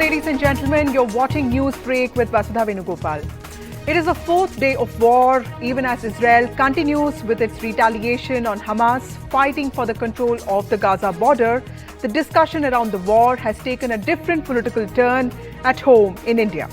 ladies and gentlemen. You're watching News Break with Vasudha Venugopal. It is the fourth day of war, even as Israel continues with its retaliation on Hamas, fighting for the control of the Gaza border. The discussion around the war has taken a different political turn at home in India.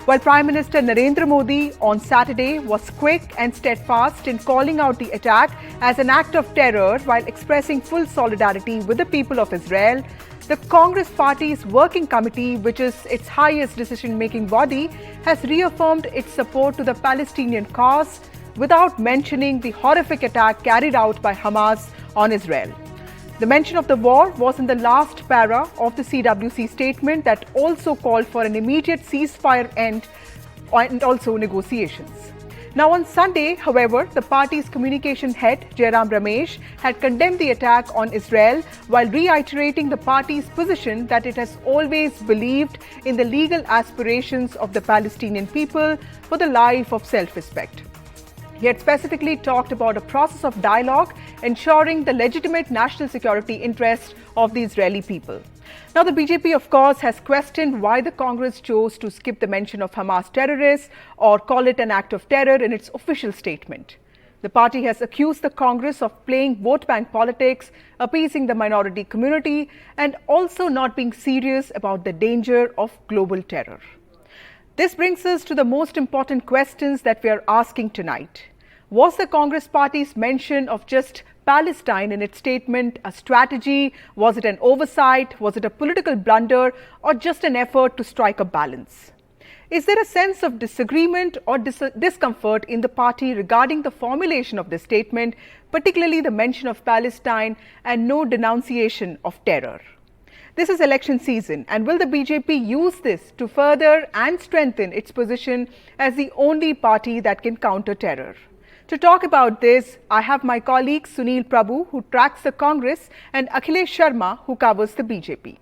While Prime Minister Narendra Modi on Saturday was quick and steadfast in calling out the attack as an act of terror while expressing full solidarity with the people of Israel, the Congress Party's working committee, which is its highest decision-making body, has reaffirmed its support to the Palestinian cause without mentioning the horrific attack carried out by Hamas on Israel. The mention of the war was in the last para of the CWC statement that also called for an immediate ceasefire end and also negotiations. Now on Sunday, however, the party's communication head, Ramesh, had condemned the attack on Israel while reiterating the party's position that it has always believed in the legal aspirations of the Palestinian people for the life of self-respect. He had specifically talked about a process of dialogue ensuring the legitimate national security interest of the Israeli people. Now, the BJP, of course, has questioned why the Congress chose to skip the mention of Hamas terrorists or call it an act of terror in its official statement. The party has accused the Congress of playing vote bank politics, appeasing the minority community, and also not being serious about the danger of global terror. This brings us to the most important questions that we are asking tonight. Was the Congress Party's mention of just Palestine in its statement a strategy? Was it an oversight? Was it a political blunder or just an effort to strike a balance? Is there a sense of disagreement or discomfort in the party regarding the formulation of this statement, particularly the mention of Palestine and no denunciation of terror? This is election season, and will the BJP use this to further and strengthen its position as the only party that can counter terror? To talk about this, I have my colleague Sunil Prabhu, who tracks the Congress, and Akhilesh Sharma, who covers the BJP.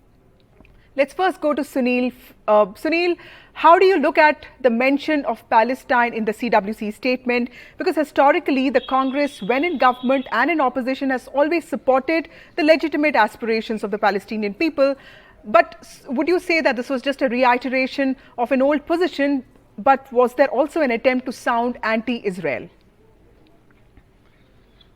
Let's first go to Sunil. Sunil, how do you look at the mention of Palestine in the CWC statement? Because historically, the Congress, when in government and in opposition, has always supported the legitimate aspirations of the Palestinian people. But would you say that this was just a reiteration of an old position, but was there also an attempt to sound anti-Israel?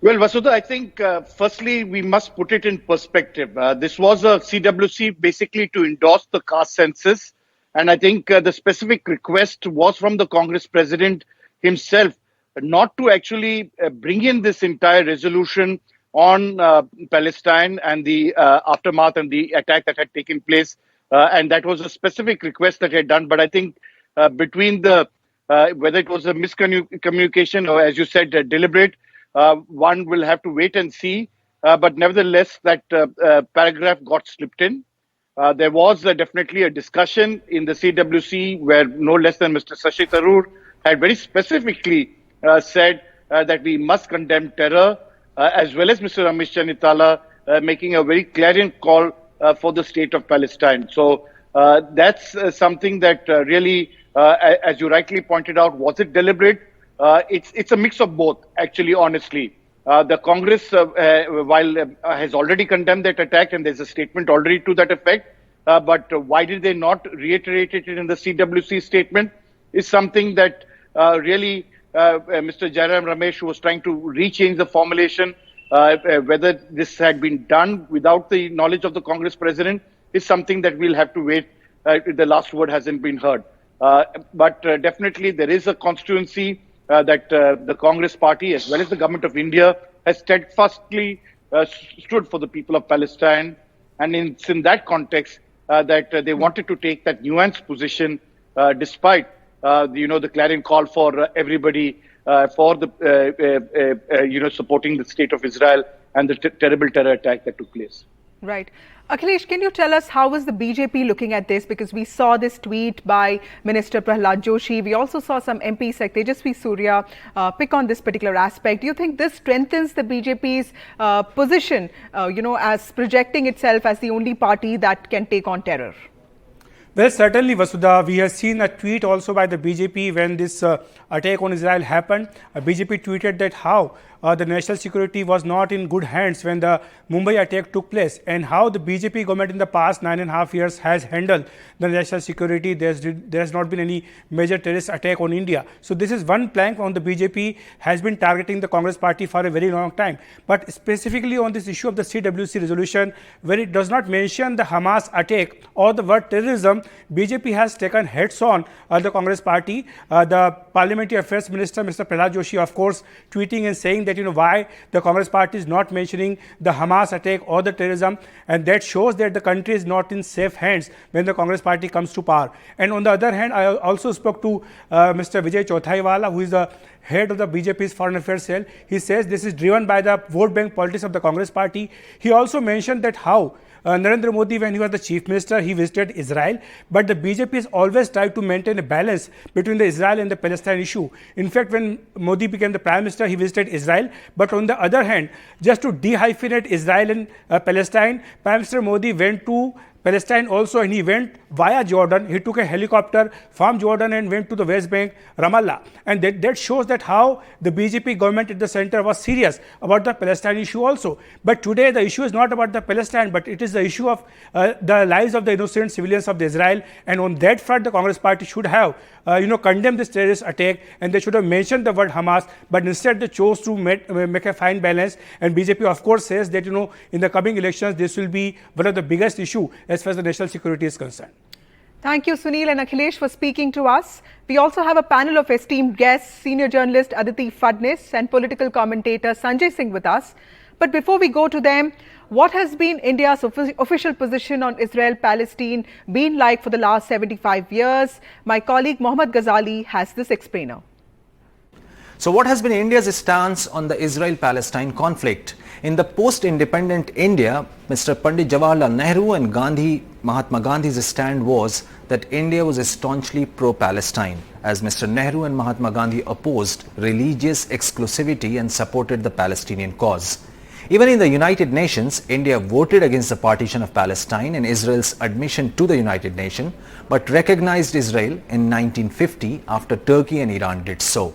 Well, Vasudha, I think firstly, we must put it in perspective. This was a CWC basically to endorse the caste census. And I think the specific request was from the Congress president himself not to actually bring in this entire resolution on Palestine and the aftermath and the attack that had taken place. And that was a specific request that he had done. But I think between the whether it was a miscommunication or, as you said, deliberate, one will have to wait and see. But nevertheless, that paragraph got slipped in. There was definitely a discussion in the CWC where no less than Mr. Shashi Tharoor had very specifically said that we must condemn terror, as well as Mr. Ramesh Channitala making a very clarion call for the state of Palestine. So that's something that really, as you rightly pointed out, was it deliberate? It's a mix of both, actually, honestly. The Congress, while has already condemned that attack, and there's a statement already to that effect, but why did they not reiterate it in the CWC statement is something that really Mr. Jairam Ramesh was trying to rechange the formulation. Whether this had been done without the knowledge of the Congress president is something that we'll have to wait. The last word hasn't been heard. But definitely there is a constituency that the Congress party, as well as the government of India, has steadfastly stood for the people of Palestine. And it's in that context that they wanted to take that nuanced position, despite the clarion call for everybody for the supporting the state of Israel and the terrible terror attack that took place. Right. Akhilesh, can you tell us how is the BJP looking at this? Because we saw this tweet by Minister Prahlad Joshi. We also saw some MPs like Tejasvi Surya pick on this particular aspect. Do you think this strengthens the BJP's position, as projecting itself as the only party that can take on terror? Well, certainly, Vasudha, we have seen a tweet also by the BJP when this attack on Israel happened. BJP tweeted that how the national security was not in good hands when the Mumbai attack took place, and how the BJP government in the past 9.5 years has handled the national security. There has not been any major terrorist attack on India. So this is one plank on the BJP has been targeting the Congress party for a very long time. But specifically on this issue of the CWC resolution, where it does not mention the Hamas attack or the word terrorism, BJP has taken heads on the Congress party. The Parliamentary Affairs Minister, Mr. Prahlad Joshi, of course, tweeting and saying that why the Congress party is not mentioning the Hamas attack or the terrorism, and that shows that the country is not in safe hands when the Congress party comes to power. And on the other hand, I also spoke to Mr. Vijay Chauthaiwala, who is the head of the BJP's foreign affairs cell. He says this is driven by the vote bank politics of the Congress party. He also mentioned that how Narendra Modi, when he was the chief minister, he visited Israel, but the BJP has always tried to maintain a balance between the Israel and the Palestine issue. In fact, when Modi became the prime minister, he visited Israel, but on the other hand, just to dehyphenate Israel and Palestine, Prime Minister Modi went to Palestine also, and he went via Jordan. He took a helicopter from Jordan and went to the West Bank, Ramallah. And that shows that how the BJP government at the center was serious about the Palestine issue also. But today the issue is not about the Palestine, but it is the issue of the lives of the innocent civilians of the Israel. And on that front, the Congress party should have condemned this terrorist attack, and they should have mentioned the word Hamas, but instead they chose to make a fine balance. And BJP, of course, says that in the coming elections, this will be one of the biggest issue as far as the national security is concerned. Thank you, Sunil and Akhilesh, for speaking to us. We also have a panel of esteemed guests, senior journalist Aditi Phadnis and political commentator Sanjay Singh with us. But before we go to them, what has been India's official position on Israel-Palestine been like for the last 75 years? My colleague Mohammad Ghazali has this explainer. So what has been India's stance on the Israel-Palestine conflict? In the post-independent India, Mr. Pandit Jawaharlal Nehru and Mahatma Gandhi's stand was that India was staunchly pro-Palestine, as Mr. Nehru and Mahatma Gandhi opposed religious exclusivity and supported the Palestinian cause. Even in the United Nations, India voted against the partition of Palestine and Israel's admission to the United Nations, but recognized Israel in 1950 after Turkey and Iran did so.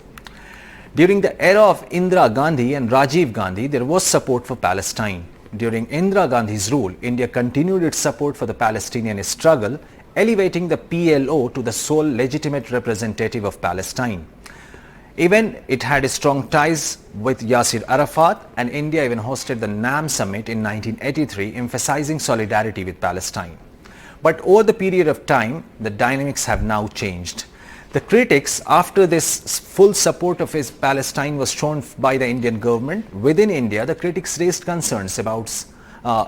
During the era of Indira Gandhi and Rajiv Gandhi, there was support for Palestine. During Indira Gandhi's rule, India continued its support for the Palestinian struggle, elevating the PLO to the sole legitimate representative of Palestine. Even it had strong ties with Yasser Arafat, and India even hosted the NAM summit in 1983, emphasizing solidarity with Palestine. But over the period of time, the dynamics have now changed. The critics, after this full support of Palestine was shown by the Indian government, within India, the critics raised concerns about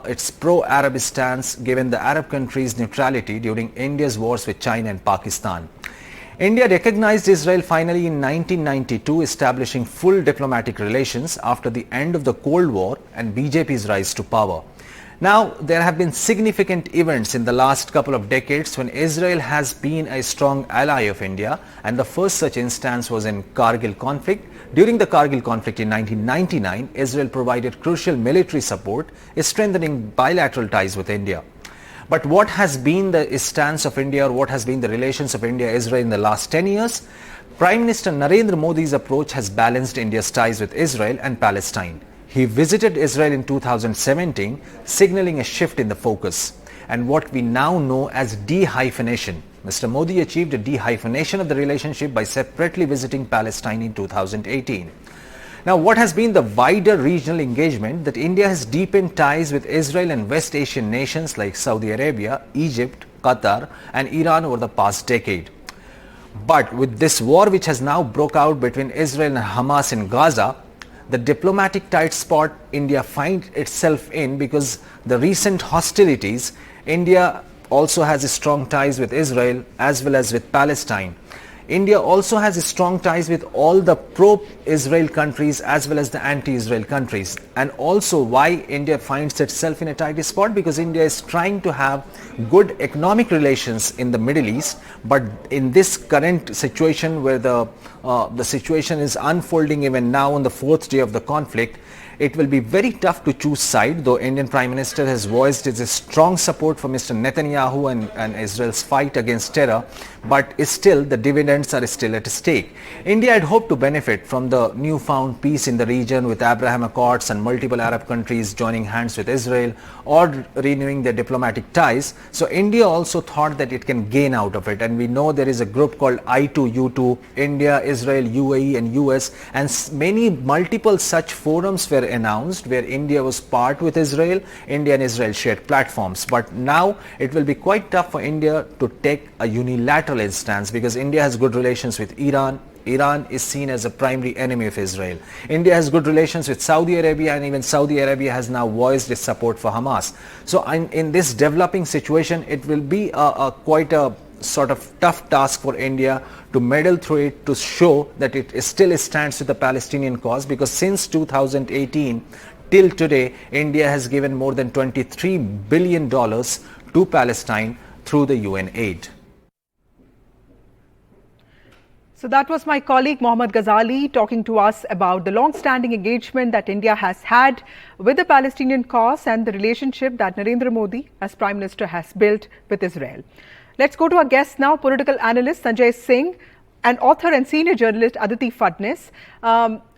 its pro-Arab stance given the Arab countries' neutrality during India's wars with China and Pakistan. India recognized Israel finally in 1992, establishing full diplomatic relations after the end of the Cold War and BJP's rise to power. Now, there have been significant events in the last couple of decades when Israel has been a strong ally of India, and the first such instance was in Kargil conflict. During the Kargil conflict in 1999, Israel provided crucial military support, strengthening bilateral ties with India. But what has been the stance of India, or what has been the relations of India-Israel in the last 10 years? Prime Minister Narendra Modi's approach has balanced India's ties with Israel and Palestine. He visited Israel in 2017, signaling a shift in the focus and what we now know as dehyphenation. Mr. Modi achieved a dehyphenation of the relationship by separately visiting Palestine in 2018. Now, what has been the wider regional engagement? That India has deepened ties with Israel and West Asian nations like Saudi Arabia, Egypt, Qatar and Iran over the past decade. But with this war which has now broke out between Israel and Hamas in Gaza, the diplomatic tight spot India finds itself in, because the recent hostilities, India also has strong ties with Israel as well as with Palestine. India also has strong ties with all the pro-Israel countries as well as the anti-Israel countries. And also why India finds itself in a tight spot, because India is trying to have good economic relations in the Middle East, but in this current situation where the situation is unfolding even now on the fourth day of the conflict, it will be very tough to choose side, though Indian Prime Minister has voiced his strong support for Mr. Netanyahu and Israel's fight against terror, but still the dividends are still at stake. India had hoped to benefit from the newfound peace in the region with Abraham Accords and multiple Arab countries joining hands with Israel or renewing their diplomatic ties. So India also thought that it can gain out of it, and we know there is a group called I2U2, India, Israel, UAE and US, and multiple such forums were announced where India was part with Israel. India and Israel shared platforms, but now it will be quite tough for India to take a unilateral stance because India has good relations with Iran. Iran is seen as a primary enemy of Israel. India has good relations with Saudi Arabia, and even Saudi Arabia has now voiced its support for Hamas. So in this developing situation, it will be quite a sort of tough task for India to meddle through it, to show that it still stands with the Palestinian cause, because since 2018 till today, India has given more than $23 billion to Palestine through the UN aid. So that was my colleague Mohammad Ghazali talking to us about the long-standing engagement that India has had with the Palestinian cause and the relationship that Narendra Modi as Prime Minister has built with Israel. Let's go to our guest now, political analyst Sanjay Singh and author and senior journalist Aditi Phadnis.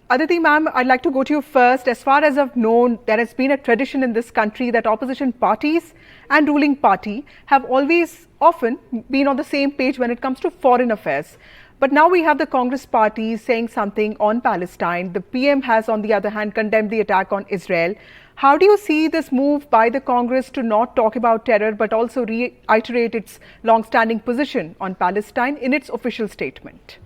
Aditi ma'am, I'd like to go to you first. As far as I've known, there has been a tradition in this country that opposition parties and ruling party have always often been on the same page when it comes to foreign affairs. But now we have the Congress party saying something on Palestine. The PM has, on the other hand, condemned the attack on Israel. How do you see this move by the Congress to not talk about terror, but also reiterate its long-standing position on Palestine in its official statement?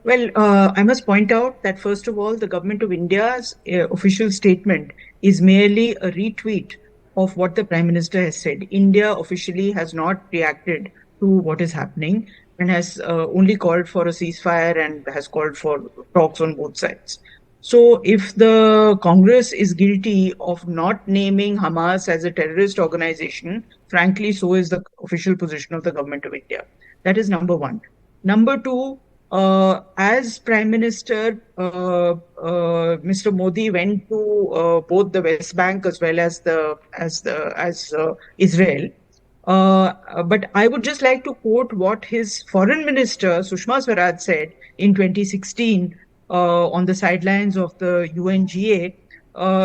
Well, I must point out that, first of all, the government of India's official statement is merely a retweet of what the Prime Minister has said. India officially has not reacted to what is happening and has only called for a ceasefire and has called for talks on both sides. So if the Congress is guilty of not naming Hamas as a terrorist organization, frankly, so is the official position of the government of India. That is number one. Number two, as Prime Minister, Mr. Modi went to both the West Bank as well as Israel. But I would just like to quote what his foreign minister, Sushma Swaraj, said in 2016 on the sidelines of the UNGA.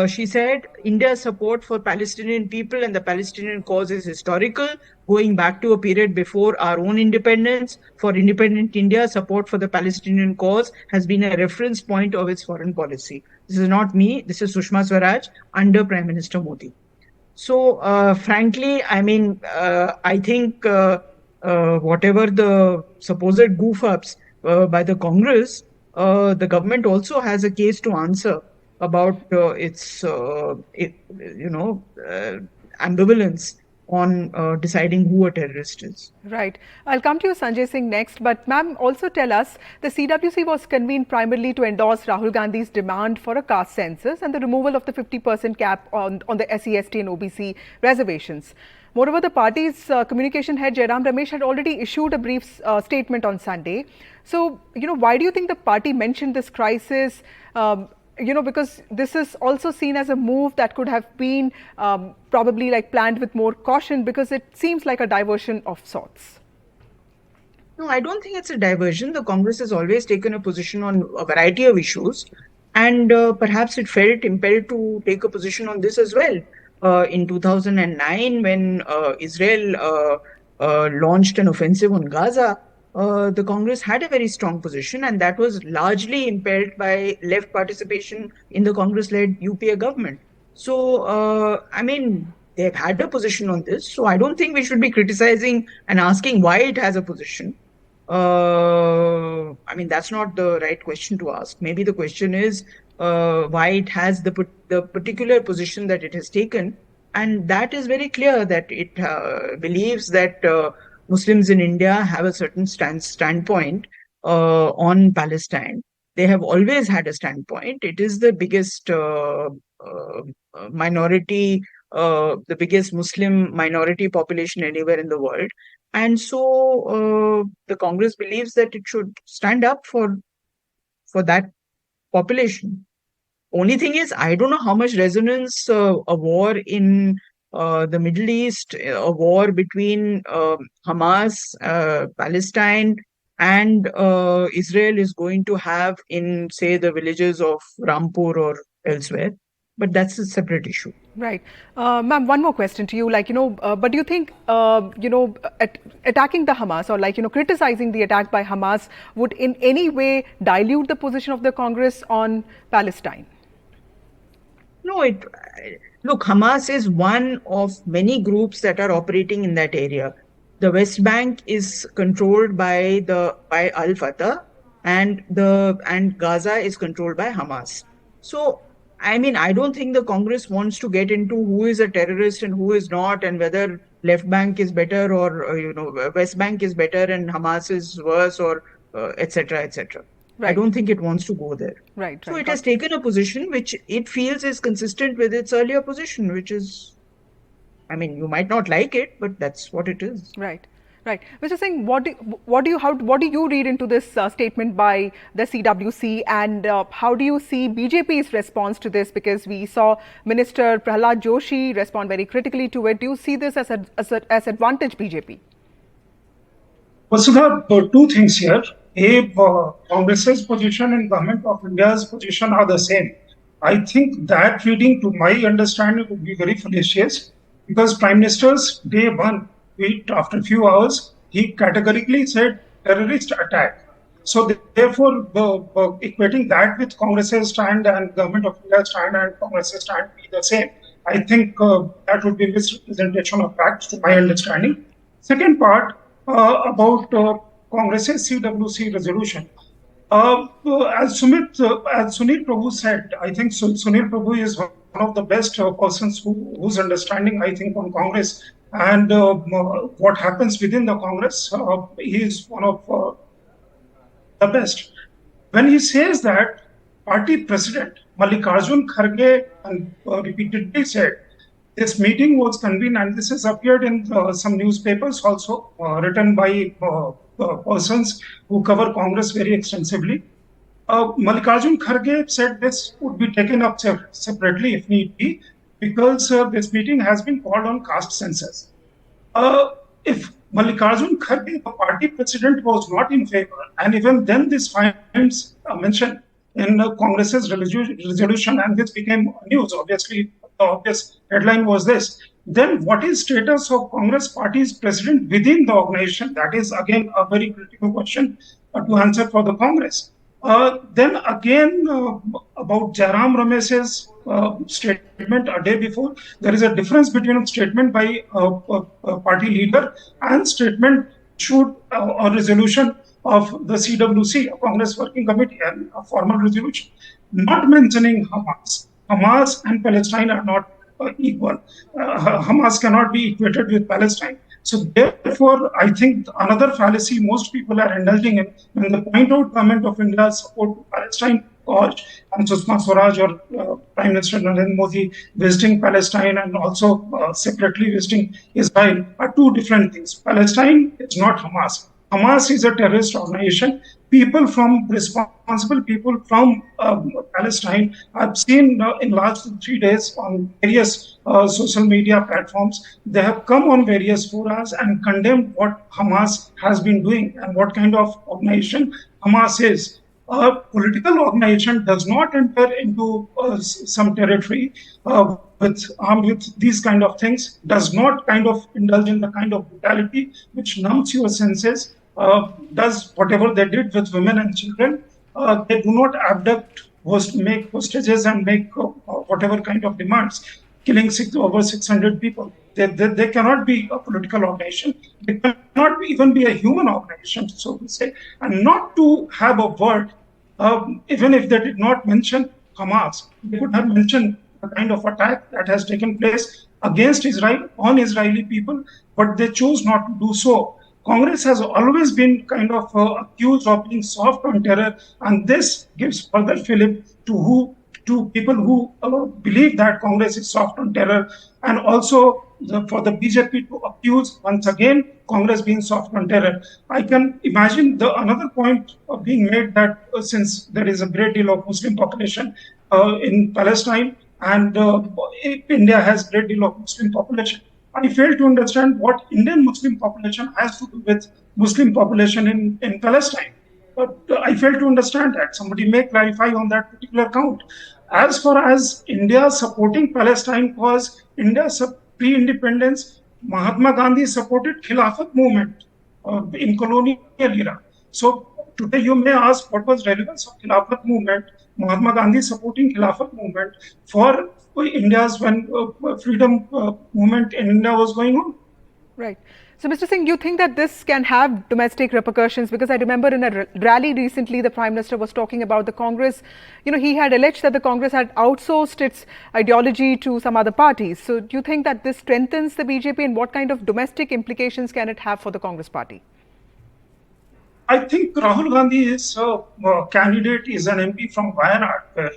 She said, India's support for Palestinian people and the Palestinian cause is historical, going back to a period before our own independence. For independent India, support for the Palestinian cause has been a reference point of its foreign policy. This is not me. This is Sushma Swaraj under Prime Minister Modi. So, frankly, I mean, I think whatever the supposed goof-ups by the Congress, the government also has a case to answer about its ambivalence on deciding who a terrorist is. Right. I'll come to you, Sanjay Singh, next. But ma'am, also tell us, the CWC was convened primarily to endorse Rahul Gandhi's demand for a caste census and the removal of the 50% cap on the SC/ST and OBC reservations. Moreover, the party's communication head, Jairam Ramesh, had already issued a brief statement on Sunday. So, why do you think the party mentioned this crisis? Because this is also seen as a move that could have been probably planned with more caution, because it seems like a diversion of sorts. No, I don't think it's a diversion. The Congress has always taken a position on a variety of issues, and perhaps it felt impelled to take a position on this as well. In 2009, when Israel launched an offensive on Gaza, the Congress had a very strong position, and that was largely impelled by left participation in the Congress-led UPA government. So, I mean, they've had a position on this. So I don't think we should be criticizing and asking why it has a position. I mean, that's not the right question to ask. Maybe the question is why it has the particular position that it has taken. And that is very clear, that it believes that Muslims in India have a certain standpoint on Palestine. They have always had a standpoint. It is the biggest minority, the biggest Muslim minority population anywhere in the world. And so the Congress believes that it should stand up for that population. Only thing is, I don't know how much resonance a war in the Middle East, a war between Hamas, Palestine, and Israel is going to have in, say, the villages of Rampur or elsewhere. But that's a separate issue. Right. Ma'am, one more question to you. But do you think, attacking the Hamas or criticizing the attack by Hamas would in any way dilute the position of the Congress on Palestine? No, look, Hamas is one of many groups that are operating in that area. The West Bank is controlled by Al Fatah, and Gaza is controlled by Hamas. So, I mean, I don't think the Congress wants to get into who is a terrorist and who is not, and whether left bank is better or West Bank is better and Hamas is worse, or etc. etc. I Right. don't think it wants to go there. Right. So Right. it has taken a position which it feels is consistent with its earlier position, which is, I mean, you might not like it, but that's what it is. Right. Right. Mr. Singh, what do you read into this statement by the CWC, and how do you see BJP's response to this? Because we saw Minister Prahlad Joshi respond very critically to it. Do you see this as advantage BJP? Vasudha, two things here. Congress's position and Government of India's position are the same. I think that reading, to my understanding, would be very fallacious, because Prime Minister's day one, after a few hours, he categorically said terrorist attack. So therefore, equating that with Congress's stand and Government of India's stand and Congress's stand be the same, I think that would be misrepresentation of facts, to my understanding. Second part, about Congress's CWC resolution. As Sunil Prabhu said, I think Sunil Prabhu is one of the best persons whose understanding, I think, on Congress and what happens within the Congress, he is one of the best. When he says that party president Mallikarjun Kharge repeatedly said this meeting was convened, and this has appeared in some newspapers also, written by persons who cover Congress very extensively. Mallikarjun Kharge said this would be taken up separately if need be, because this meeting has been called on caste census. If Mallikarjun Kharge, the party president, was not in favor, and even then this finds mention in Congress's resolution, and this became news, obviously, the obvious headline was this, then what is status of Congress party's president within the organization? That is, again, a very critical question to answer for the Congress. Then again, about Jairam Ramesh's statement a day before, there is a difference between a statement by a party leader and statement issued a resolution of the CWC, a Congress Working Committee, and a formal resolution, not mentioning Hamas. Hamas and Palestine are not equal. Hamas cannot be equated with Palestine. So therefore, I think another fallacy most people are indulging in when they point out Government of India's support to Palestine cause, and Sushma Swaraj or Prime Minister Narendra Modi visiting Palestine and also separately visiting Israel are two different things. Palestine is not Hamas. Hamas is a terrorist organization. Responsible people from Palestine, I've seen in last 3 days on various social media platforms, they have come on various forums and condemned what Hamas has been doing and what kind of organization Hamas is. A political organization does not enter into some territory armed with these kind of things, does not kind of indulge in the kind of brutality which numbs your senses, does whatever they did with women and children. They do not abduct, make hostages and make whatever kind of demands, killing over 600 people. They cannot be a political organization. They cannot even be a human organization, so to say. And not to have a word, even if they did not mention Hamas, they could have mentioned the kind of attack that has taken place against Israel on Israeli people, but they chose not to do so. Congress has always been kind of accused of being soft on terror, and this gives further fillip to people who believe that Congress is soft on terror, and also for the BJP to accuse once again Congress being soft on terror. I can imagine another point being made that since there is a great deal of Muslim population in Palestine, and India has a great deal of Muslim population. I fail to understand what Indian Muslim population has to do with Muslim population in Palestine. But I fail to understand that. Somebody may clarify on that particular count. As far as India supporting Palestine was, India's pre-independence, Mahatma Gandhi supported Khilafat movement in colonial era. So today you may ask what was relevance of Khilafat movement, Mahatma Gandhi supporting Khilafat movement for India's when freedom movement in India was going on. Right. So, Mr. Singh, do you think that this can have domestic repercussions? Because I remember in a rally recently, the Prime Minister was talking about the Congress. You know, he had alleged that the Congress had outsourced its ideology to some other parties. So, do you think that this strengthens the BJP, and what kind of domestic implications can it have for the Congress party? I think Rahul Gandhi is a candidate, is an MP from Wayanad, where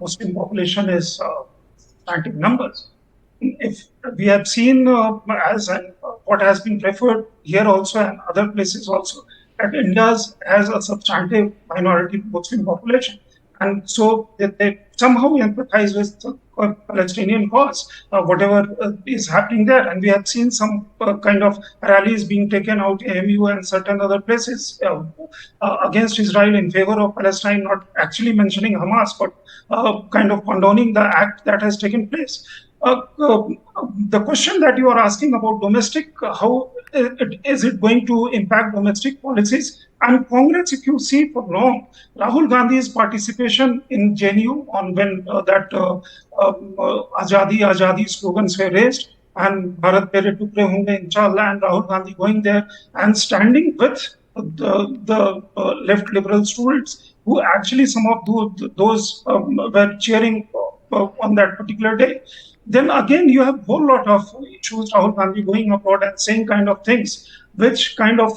Muslim population is gigantic numbers. If we have seen as what has been referred here also and other places also, that India has a substantive minority Muslim population, and so they somehow empathize with the Palestinian cause, whatever is happening there. And we have seen some kind of rallies being taken out AMU and certain other places against Israel in favor of Palestine, not actually mentioning Hamas, but kind of condoning the act that has taken place. The question that you are asking about domestic, how is it going to impact domestic policies? And Congress, if you see for long, Rahul Gandhi's participation in JNU on when that Azadi Azadi slogans were raised, and Bharat Pere Tukre Honge Inshallah, and Rahul Gandhi going there and standing with the left liberal students, who actually some of those were cheering on that particular day. Then again, you have a whole lot of issues, Rahul Gandhi going abroad and saying kind of things, which kind of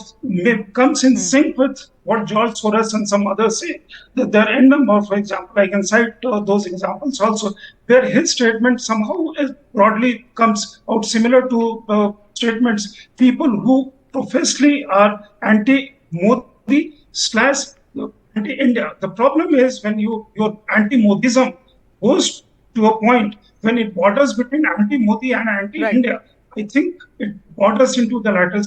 comes in sync with what George Soros and some others say. That there are n number, for example, I can cite those examples also, where his statement somehow broadly comes out similar to statements people who professedly are anti-Modi / anti-India. The problem is when your anti-Modism goes to a point when it borders between anti-Modi and anti-India. Right. I think it borders into the latter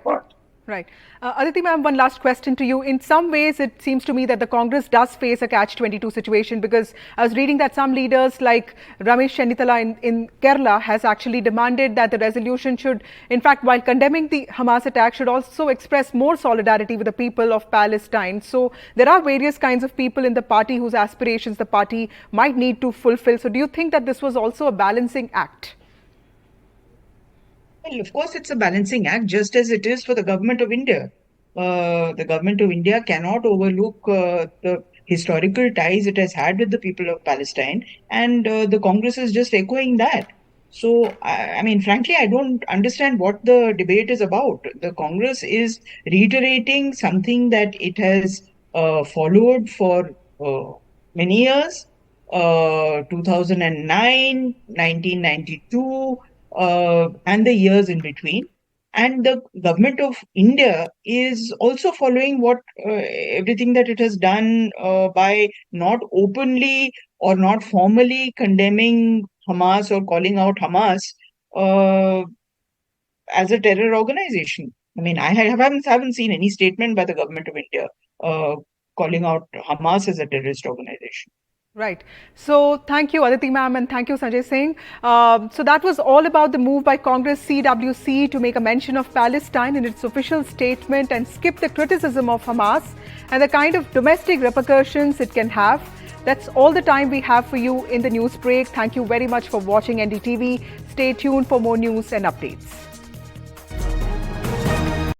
part. Right. Aditi ma'am, one last question to you. In some ways, it seems to me that the Congress does face a catch-22 situation, because I was reading that some leaders like Ramesh Chennithala in Kerala has actually demanded that the resolution should, in fact, while condemning the Hamas attack, should also express more solidarity with the people of Palestine. So there are various kinds of people in the party whose aspirations the party might need to fulfill. So do you think that this was also a balancing act? Well, of course, it's a balancing act, just as it is for the government of India. The government of India cannot overlook the historical ties it has had with the people of Palestine, and the Congress is just echoing that. So, I mean, frankly, I don't understand what the debate is about. The Congress is reiterating something that it has followed for many years, 2009, 1992, and the years in between. And the government of India is also following what everything that it has done by not openly or not formally condemning Hamas or calling out Hamas as a terror organization. I mean, I haven't seen any statement by the government of India calling out Hamas as a terrorist organization. Right. So thank you, Aditi ma'am, and thank you, Sanjay Singh. So that was all about the move by Congress CWC to make a mention of Palestine in its official statement and skip the criticism of Hamas and the kind of domestic repercussions it can have. That's all the time we have for you in the news break. Thank you very much for watching NDTV. Stay tuned for more news and updates.